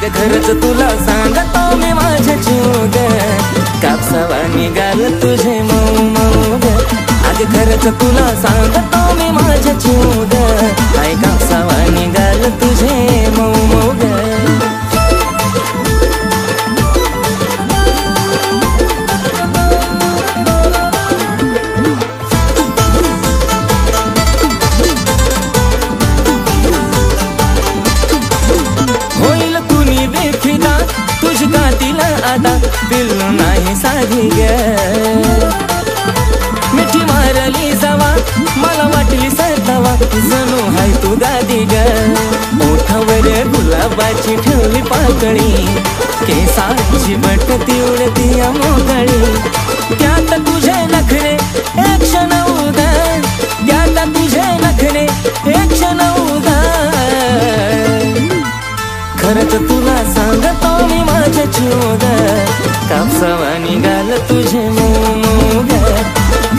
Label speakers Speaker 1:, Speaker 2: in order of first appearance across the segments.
Speaker 1: अग खरंच तुला सांगतो मी माझ्या जीव ग, कापसावा निघाल तुझे मऊ मऊ ग. अग खरंच तुला सांगतो मी माझ्या जीव ग, काय कापसावा निघाल तुझे मऊ मऊ ग. आता पिल्लू नाही साधी ग, मिठी मारली जावा मला वाटली सरतावा, जणू हाय तू दादी ग. ओठावर गुलाबाची ठेवली पाकळी, केसाची बटती उडती मोकळी. त्यात तुझे नखरे एक क्षण उदा, त्यात तुझे नखरे एक क्षण उदा. खरंच तुला सांगतो मी माझ्या जीव ग, कापसावा निघाल तुझे मऊ मऊ ग.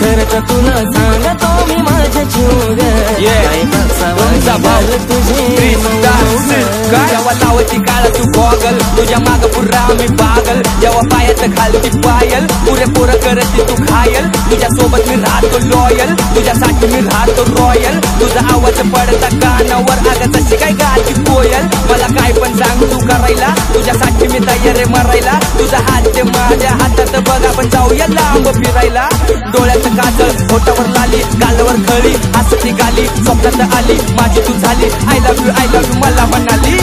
Speaker 1: खरंच तुला सांगतो मी माझ्या जीव ग, काय कापसावा निघाल तुझे मऊ ग.
Speaker 2: जेव्हा लावती काळ तू गॉगल, तुझ्या माग पुरा मी पागल. जेव्हा पायात घालती पायल, पुरे पोरं करती तू घायल. तुझ्या सोबत मी राहतो लॉयल, तुझ्यासाठी मी राहतो रॉयल. तुझा आवाज पडता कानावर, अगं तशी काय गाती कोयल. मला काय पण सांग तू करायला, तुझ्यासाठी मी तयार आहे मरायला. तुझा हात ते माझ्या हातात बघ, आपण जाऊया लांब फिरायला. डोळ्याचं काजळ, ओठावर लाली, गालावर खळी, हसती गाली, स्वप्नात आली माझी तू झाली. आय लव्ह यू मला म्हणाली.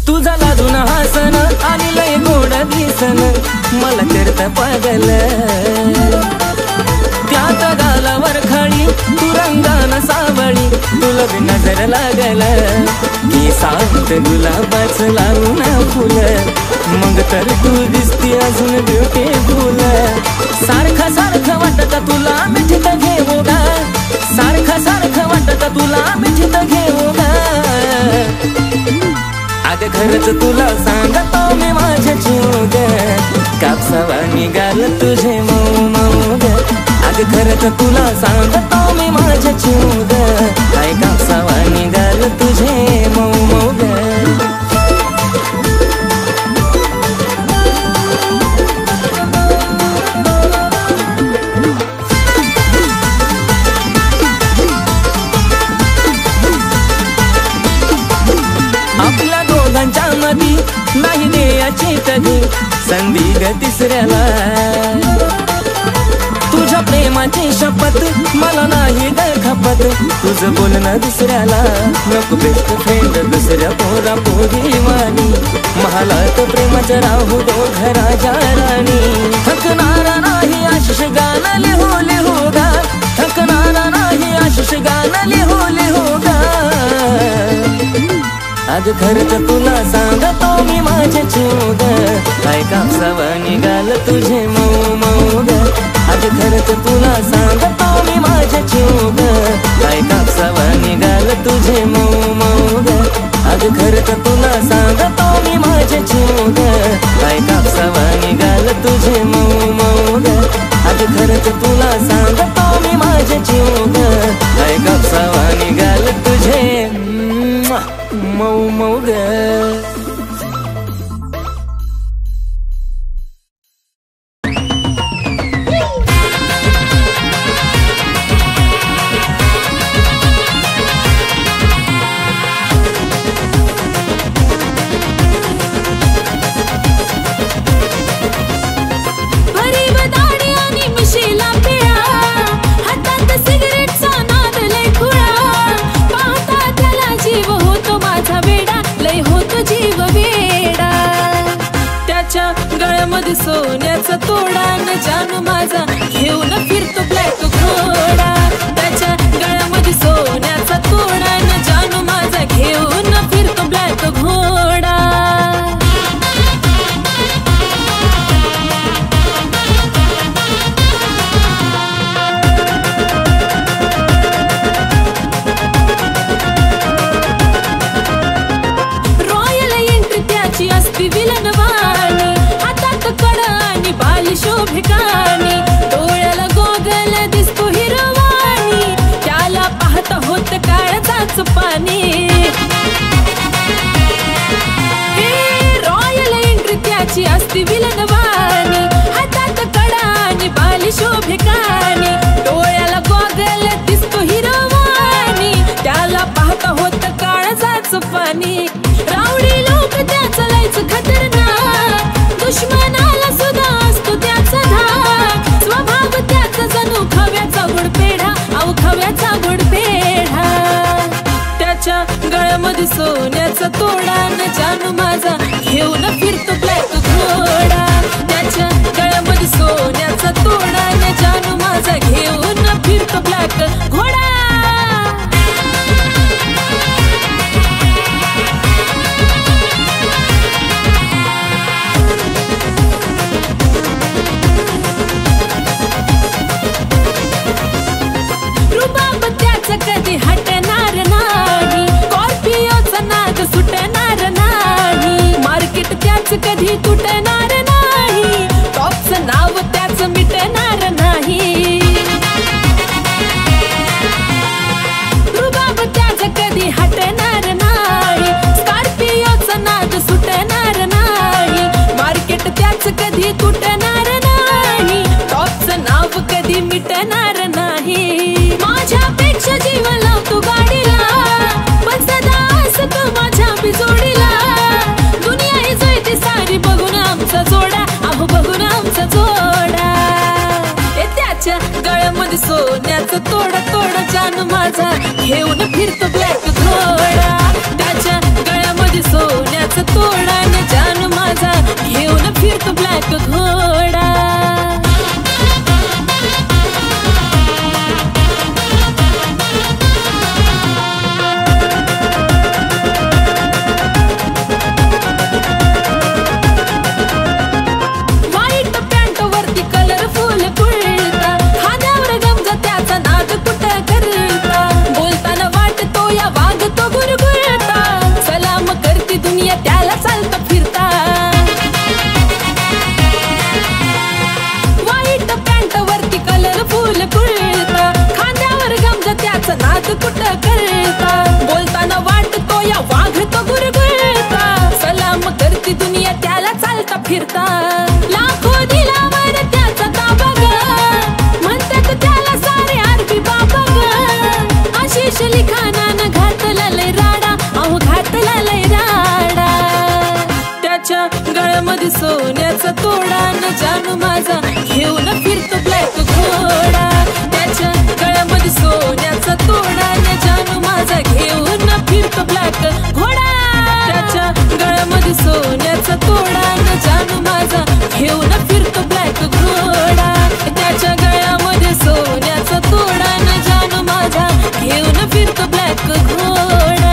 Speaker 1: तुझा लाजून हसन आणि लय गोड दिसन, मला करता पागल. त्यात गालावर खळी, तू रंगान सावळी, तुला बी नजर लागल. की सावत गुलाबाच लावून फुल, मग तर तू दिसती अजून ब्युटीफुल. सारखं सारखं वाटत तुला मिठीत घेऊ गा, सारखं सारखं वाटत तुला मिठीत घेऊ गा. अग खरंच तुला सांगतो मी माझ्या जीव ग, कापसावा निघाल तुझे मऊ मऊ ग. अग खरंच तुला सांगतो मी माझ्या जीव ग, काय कापसावा निघाल तुझे मऊ मऊ ग. आपल्या दोघांच्या मधी नाही द्यायची कधी संधी ग तिसऱ्याला. तुझ्या प्रेमाची शपथ मला नाही ग खपत, तुझं बोलणं दुसऱ्याला. नको बेस्ट फ्रेंड दुसऱ्या पोरा पोरी वाणी, महालात प्रेमाचं राहू दो घराच्या राणी. थकणारा नाही आशिष गाणं लिहू लिहू गा, थकणारा नाही आशिष गाणं लिहू लिहू गा. आज खरंच तुला सांगतो मी माझ्या जीव ग, काय कापसावा निघाल तुझे मऊ मऊ ग. आज खरंच तुला सांगतो मी माझ्या जीव ग, काय कापसावा निघाल तुझे मऊ मऊ ग. आज खरंच तुला सांगतो मी माझ्या जीव ग, काय कापसावा निघाल तुझे मऊ मऊ ग. आज खरंच तुला सांगतो मी माझ्या जीव ग, काय कापसावा निघाल तुझे मऊ मऊ ग.
Speaker 3: सोन्याचा तोडा न जानू माझा घेऊन फिरतो ब्लॅक घोडा. त्याच्या गळ्यामध्ये सोन्याचा तोडा न जानू माझा घेऊन फिरतो ब्लॅक घोडा. रॉयल एंट्री त्याची असती विलनवाणी, कड आणि बाल शोभिकानी, डोळ्याला गोगल दिसतो हिरवा. जवानी रावडी लोक त्याचा लयच खतरनाक दुश्मनाला सुद्धा असतो त्याचा धाक स्वभाव त्याचा जणू खव्याचा गुडपेढा अहो खव्याचा गुडपेढा त्याच्या गळ्यामध्ये सोन्याचा तोडा न जानू माझा घेऊन फिरतो ब्लॅक घोडा त्याच्या गळ्यामध्ये सोन्याचा तोडा न जानू माझा घेऊन फिरतो ब्लॅक घोडा रुबाब त्याचा कधी हटणार नाही स्कॉर्पिओचा नाद सुटणार नाही मार्केट त्याचं कधी तुटणार नाही टॉपचं नाव त्याचं मिटणार नाही रुबाब त्याचा कधी हटणार नाही स्कॉर्पिओचा नाद सुटणार नाही मार्केट त्याचं कधी तुटणार नाही टॉपचं नाव कधी मिटणार नाही माझ्यापेक्षा जीव लावतो गाडीला पण सदा असतो माझ्या बिजोडीला दुनिया ही जोईती सारी बघून आमचा जोडा अहो बघून आमचा जोडा त्याच्या गळ्यामध्ये सोन्याचा तोडा तोडा जानू माझा घेऊन फिरतो ब्लॅक घोडा त्याच्या गळ्यामध्ये सोन्याचा तोडा न जानू माझा घेऊन फिरतो ब्लॅक घोडा कुठं करता बोलताना वाटतो या वाघ तो गुरगुरता सलाम करती दुनिया त्याला चालता फिरता लाखो दिलावर त्याचा ताबा ग म्हणतात त्याला सारे आरबी बाबा ग आशिष लिखाणानं घातला लय राडा अहो घातला लय राडा त्याच्या गळ्यामध्ये सोन्याचा तोडा न जानू माझा घेऊन फिरतो ब्लॅक घोडा त्याच्या गळ्यामध्ये सोन्याचा तोडा न जानू माझा घेऊन फिरतो ब्लॅक घोडा त्याच्या गळ्यामध्ये सोन्याचा तोडा न जानू माझा घेऊन फिरतो ब्लॅक घोडा त्याच्या गळ्यामध्ये सोन्याचा तोडा न जानू माझा घेऊन फिरतो ब्लॅक घोडा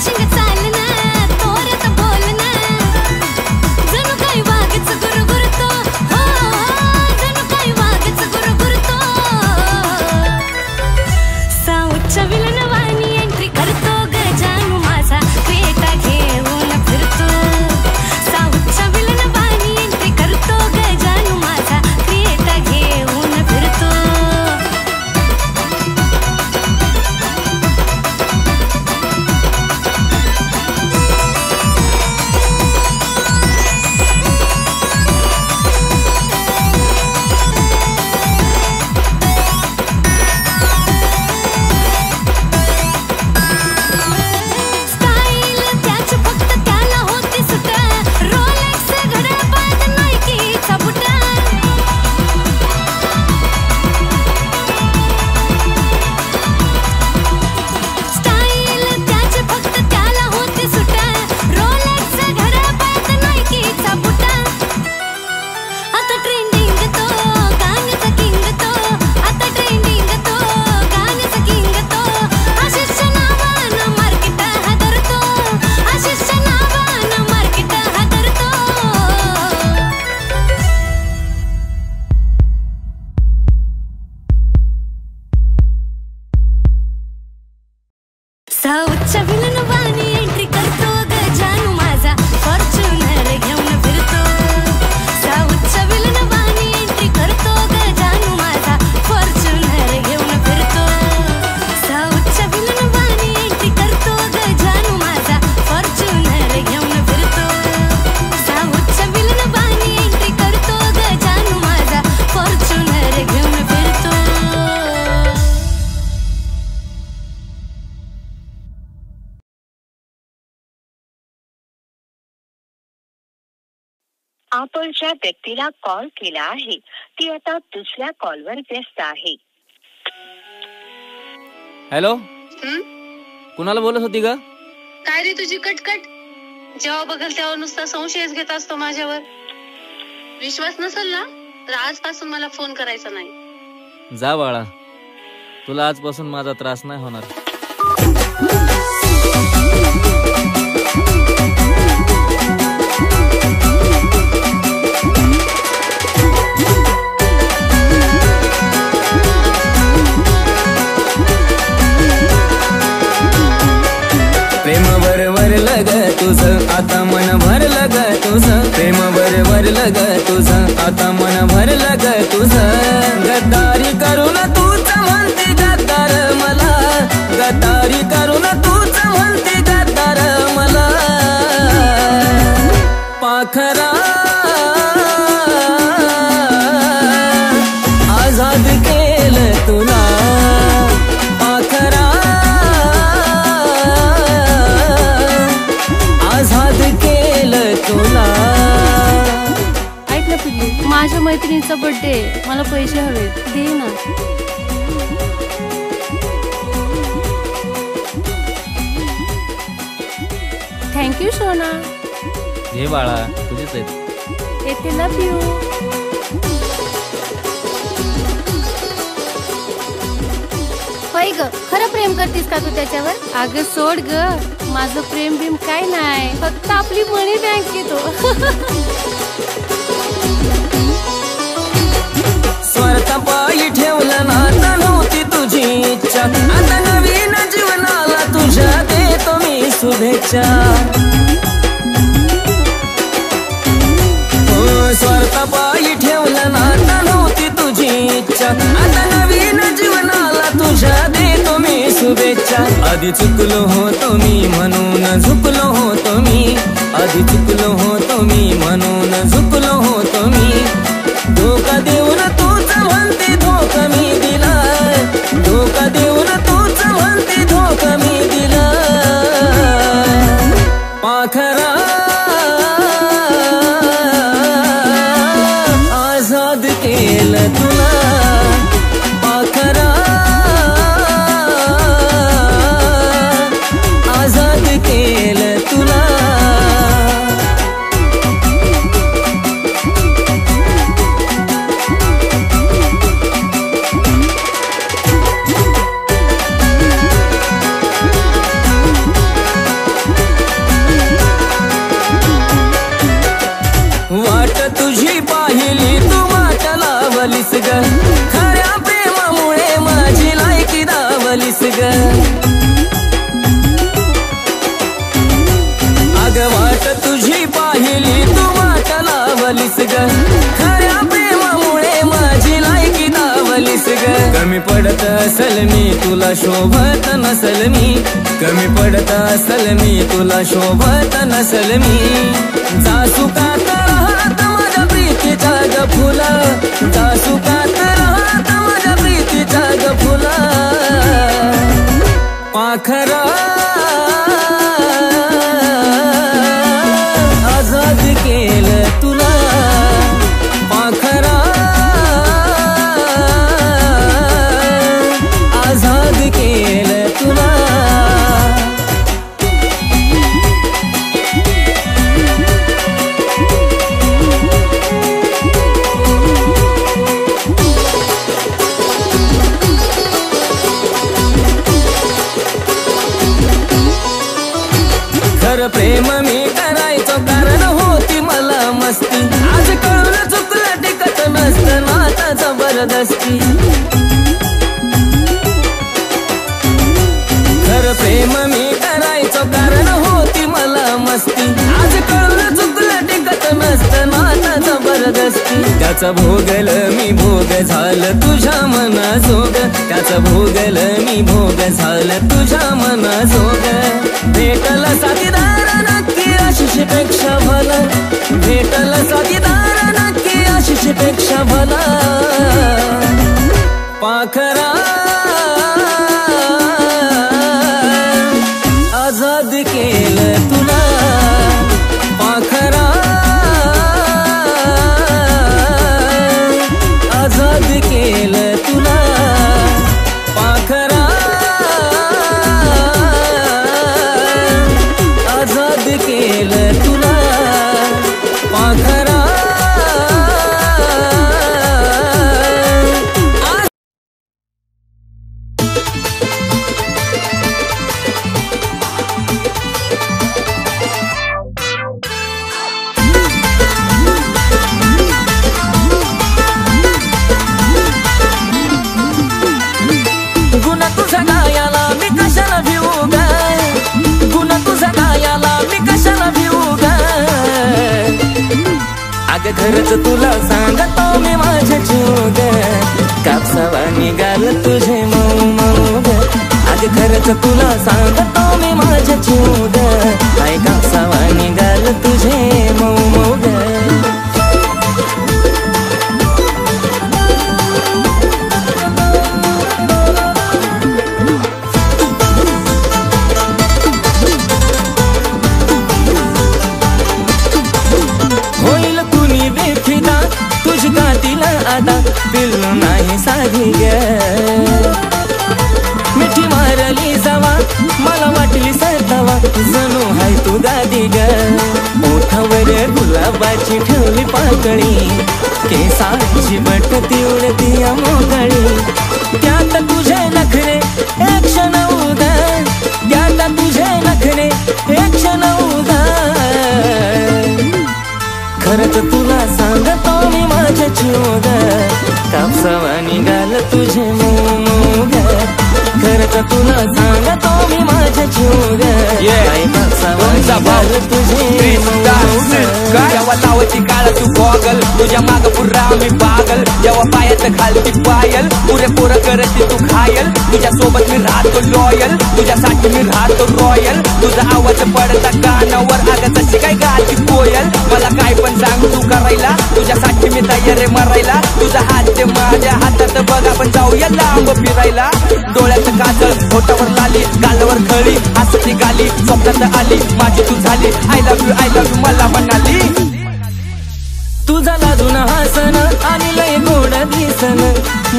Speaker 4: शिंग चालणं तोऱ्यात बोलणं जणू काही वाघच गुरगुरतो हो जणू काही वाघच गुरगुरतो साऊच्या विलन वाणी एंट्री करतो ग जानू माझा क्रेटा घेऊन फिरतो साऊच्या विलन वाणी एंट्री करतो ग जानू माझा क्रेटा घेऊन फिरतो स्टाईल त्याच फक्त त्याला होती सुट रोलेक्स घड्याळ पायात नाईकीचा बुट स्टाईल त्याच फक्त त्याला होती सुट रोलेक्स घड्याळ पायात नाईकीचा बुट आता ट्रेंडिंग तो गाण्याचा किंग तो आता ट्रेंडिंग तो गाण्याचा किंग तो आशिषच्या नावानं मार्केट हादरतो आशिषच्या नावानं मार्केट हादरतो साऊच्या विलन वाणी एंट्री करतो ग जानू माझा फॉर्च्युनर घेऊन फिरतो साऊच्या विलन वाणी एंट्री करतो ग जानू माझा फॉर्च्युनर घेऊन फिरतो साऊच्या विलन वाणी एंट्री करतो ग जानू माझा फॉर्च्युनर घेऊन फिरतो साऊच्या विलन वाणी एंट्री करतो ग जानू माझा फॉर्च्युनर घेऊन फिरतो
Speaker 5: आपण ज्या व्यक्तीला कॉल केला आहे ती आता दुसऱ्या कॉलवर व्यस्त आहे.
Speaker 2: हॅलो कुणाला बोलत होती ग?
Speaker 6: काय रे तुझी कटकट? जेव्हा बघल तेव्हा नुसता संशयच घेत असतो माझ्यावर. विश्वास नसेल ना तर आजपासून मला फोन करायचा नाही.
Speaker 2: जा बाळा, तुला आजपासून माझा त्रास नाही होणार.
Speaker 1: प्रेम वर लग तुझं आता मन भरलं ग तुझं प्रेम वर लग तुझं आता मन भरलं ग तुझं गद्दारी करून तूच म्हणते गद्दार मला गद्दारी करून तूच म्हणते गद्दार मला पाखरा आझाद केलं तुला पाखरा आझाद केलं तुला.
Speaker 7: ऐक ना पिल्लू, माझ्या मैत्रिणीचा बर्थडे, मला पैसे हवेत, दे ना. थँक्यू सोना.
Speaker 2: घे बाळा, तुझेच आहेत.
Speaker 7: येते, लव यू. होय ग, खरं प्रेम करतीस का तू त्याच्यावर? अगं सोड ग, माझं प्रेम बिम काय नाही, फक्त आपली मनी बँक येतो.
Speaker 1: स्वार्थापायी ठेवलं नाता नव्हती तुझी इच्छा आता नवीन जीवनाला तुझ्या देतो मी शुभेच्छा. स्वार्थापायी ठेवलं नाता नव्हती तुझी इच्छा आता नवीन जीवनाला तुझ्या देतो मी शुभेच्छा. आधी चुकलो होतो मी म्हणून झुकलो होतो मी आधी चुकलो होतो मी म्हणून झुकलो होतो मी. धोका देऊन तूच म्हणते धोका मी दिला धोका देऊन तूच म्हणते धोका मी दिला. पाखरा आझाद केलं तुला पाखरा आझाद केलं तुला. ग अग वाट तुझी पाहिली तू वाट लावलीस ग खऱ्या प्रेमामुळे माझी लायकी दावलीस ग कमी पडत असल मी तुला शोभत नसल मी कमी पडत असल मी तुला शोभत नसल मी जा सुखात राहत माझ्या प्रीतीच्या ग फुला जा सुखात राहत माझ्या प्रीतीच्या ग फुला पाखरा आजाद केलं तुला पाखरा आजाद केलं तुला खरं प्रेम मी करायचो कारण होती मला मस्ती आज कळून चुकलं टिकत नसतं नाता जबरदस्ती खरं प्रेम मी करायचो कारण होती मला मस्ती आज कळून चुकलं टिकत नसतं नाता जबरदस्ती त्याचा भोगल मी भोग झालं तुझ्या मनाजोग त्याचा भोगल मी भोग झालं तुझ्या मनाजोग भेटल साथीदार नक्की आशिषपेक्षा भला भेटल साथीदार नक्की आशिषपेक्षा भला पाखरा आजाद केलं तुला पाखरा आजाद केलं तुला पाखरा आजाद केलं तुला पाखरा गुन्हा तुझा गायाला मी कशाला भिवू ग गुन्हा तुझा गायाला मी कशाला भिवू ग अग खरंच तुला सांगतो मी माझ्या जीव ग कापसावा निघाल तुझे मऊ मऊ ग अग खरंच तुला सांगतो मी माझ्या जीव ग आई कापसावा निघाल तुझे मऊ मऊ ग होईल कुणी बेफिदा तुझी गातीला आता पिल्लू नाही साधी ग मिठी मारली जावा मला वाटली सरतावा जणू हाय तू गादी ग ओठावर गुलाबाची ठेवली पाकळी केसाची बट उडती मोकळी त्यात तुझे नखरे एक क्षण उदा त्यात तुझे नखरे एक क्षण उदा खरंच तुला सांगतो मी माझ्या जीव ग कापसावा निघाल तुझे मऊ मऊ ग खरंच तुला सांगतो मी माझ्या जीव ग आई कापसावा निघाल तुझे मऊ ग
Speaker 2: जेव्हा लावती काळ तू गॉगल तुझ्या माग पुरा मी पागल जेव्हा पायात घालती पायल पुरे पोर करती तू घायल तुझ्या सोबत मी राहतो लॉयल तुझ्यासाठी मी राहतो रॉयल तुझा आवाज पडता कानावर अगं तशी काय गाती कोयल मला काय पण सांग तू करायला तुझ्यासाठी मी तयार आहे मरायला तुझा हात ते माझ्या हातात बघ आपण जाऊया लांब फिरायला डोळ्यात काजळ होटावर लाली गालावर खळी हसती गाली स्वप्नात आली माझी तू झाली आय लव्ह यू मला म्हणाली
Speaker 1: तुझा लाजून हसन आणि लय गोड दिसन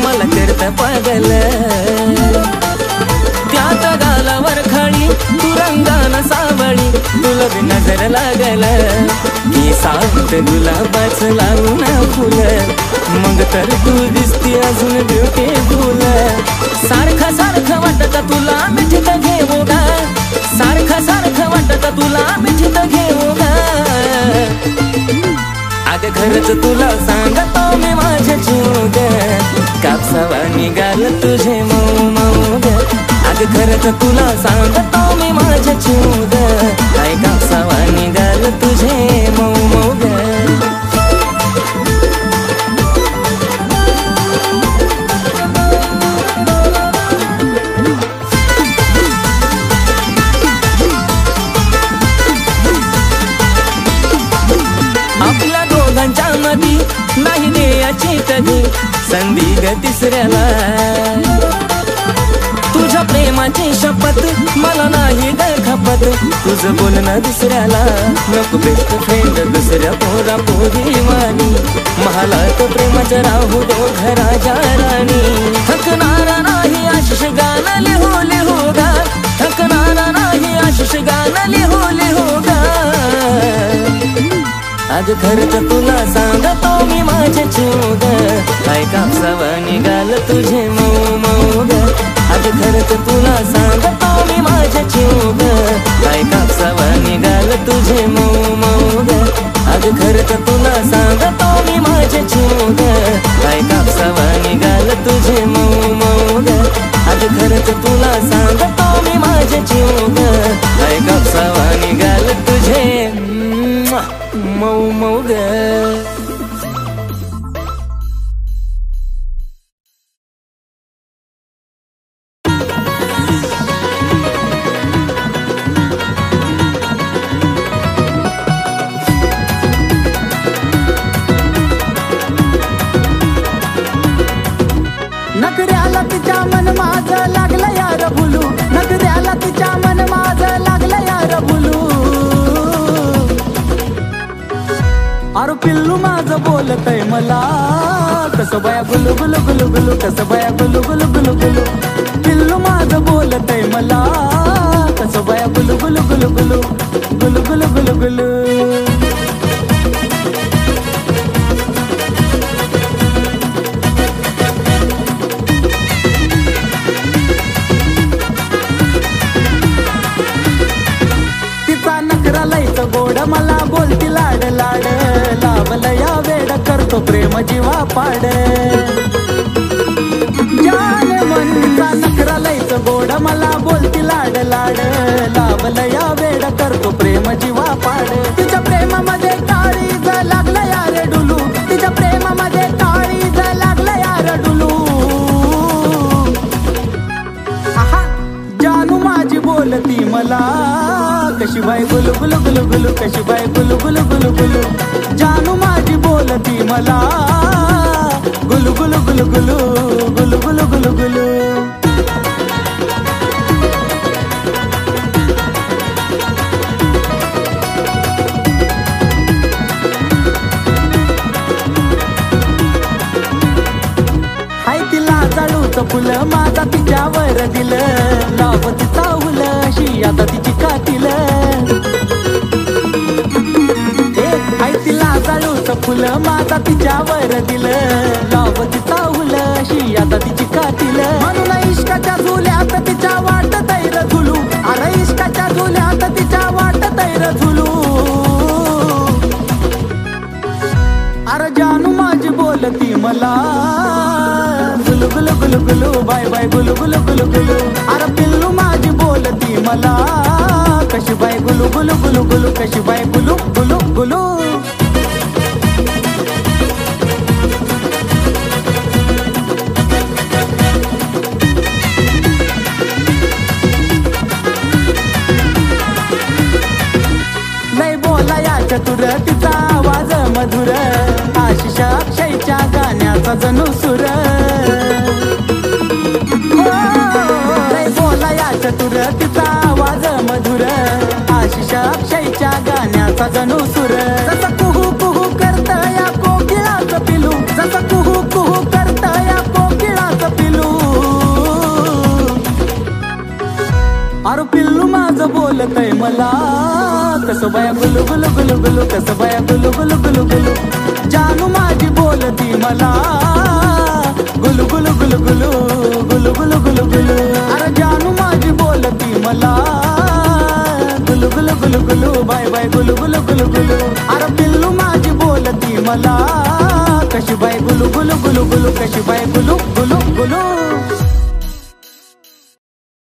Speaker 1: मला करता पागल त्यात गालावर खळी तू रंगान सावळी तुला बी नजर लागल की सात गुलाबाच लावून फुल मग तर तू दिसती अजून ब्युटीफुल सारखं सारखं वाटत तुला मिठीत घेऊ गा सारखं सारखं वाटत तुला मिठीत घेऊ गा अग खरंच तुला सांगतो मी माझ्या जीव ग कापसावा निघाल तुझे मऊ मऊ ग अग अग खरंच तुला सांगतो मी माझ्या चिवग काय कापसावा निघाल तुझे मऊ मऊ ग आपल्या दोघांच्या मधी नाही द्यायची कधी संधी ग तिसऱ्याला तुझ्या प्रेमाची शपथ मला नाही ग खपत तुझं बोलणं दुसऱ्याला नको बेस्ट फ्रेंड दुसऱ्या पोरा पोरी वाणी महालात प्रेमाचं राहू दो घराच्या राणी थकणारा नाही आशिष गाणं लिहू लिहू गा थकणारा नाही आशिष गाणं लिहू लिहू गा अग खरंच तुला सांगतो मी माझ्या चिवग काय कापसावा निघाल तुझे मऊ मऊ ग अग खरंच तुला सांगतो मी माझ्या चिवग काय कापसावा निघाल तुझे मऊ मऊ ग अग खरंच तुला सांगतो मी माझ्या चिवग काय कापसावा निघाल तुझे मऊ मऊ ग अग खरंच तुला सांगतो मी माझ्या चिवग काय कापसावा निघाल तुझे मऊ मऊ ग
Speaker 8: नखऱ्याला तिच्या मन माझं लागलं यार भुलू नखऱ्याला तिच्या मन माझं लागलं यार भुलू अरे पिल्लू माझं बोलतय मला कसं बाया गुलू गुलू गुलू गुलू कसं बाया गुलू गुलू गुलू गुलू पिल्लू माझं बोलतय मला कसं बाया गुलू गुलू गुलू गुलू गुलू गुलू गुलू गुलू गोड मला बोलती लाड लाड लावलं या वेड करतो प्रेम जीवा पाड जान मनचा नखरा लयच गोड मला बोलती लाड लाड लावलं या वेड करतो प्रेम जीवा पाड तिच्या प्रेमामध्ये काळीज लागलं यार डुलू तिच्या प्रेमामध्ये काळीज लागलं यार डुलू आहा जानू माझी बोलती मला कशी बाय गुलू गुलू गुलू गुलू कशी बाय गुलू गुलू गुलू गुलू जानू माझी बोलती मला गुलू गुलू गुलू गुलू गुलू गुलू गुलू गुलू हाय तिला जाळूचं फुलं माझा तिच्यावर दिलं लावती चावलं अशी आता तिची कातील हाय तिला जाळूचं फुलं माझा तिच्यावर दिलं लावती चावलं अशी आता तिची कातील म्हणून इश्काच्या झुल्यात तिच्या वाट तैर झुलू अरे इश्काच्या झुल्यात तिच्या वाट तैर झुलू अरे जानू माझी बोलती मला गुलू गुलू गुलू गुलू बाय बाय गुलू गुलू गुलू गुलू अरे पिल्लू माझी बोलती मला कशी बाय गुलू गुलू गुलू गुलू कशी बाय गुलू गुलू गुलू लय बोला या चतुर तिचा आवाज मधुर आशिष अक्षयच्या गाण्याचा जणू सुर लय बोला या चतुर तिचा आवाज मधुर आशिष अक्षयच्या गाण्याचा जणू सुर जसं कुहू कुहू करत या कोकिळाचं पिलू जसं कुहू कुहू करत या कोकिळाचं पिलू अरे पिल्लू माझं बोलतय मला कसं बाया गुलू गुलू गुलू गुलू कसं बाया गुलू गुलू गुलू गुलू जानू माझी बोलती मला गुलू गुलू गुलू गुलू गुलू गुलू गुलू गुलू अरे जानू माझी बोलती मला गुलू गुलू गुलू गुलू बाय बाय गुलू गुलू गुलू गुलू अरे पिल्लू माझी बोलती मला कशी बाय गुलू गुलू गुलू गुलू कशी बाय गुलू गुलू गुलू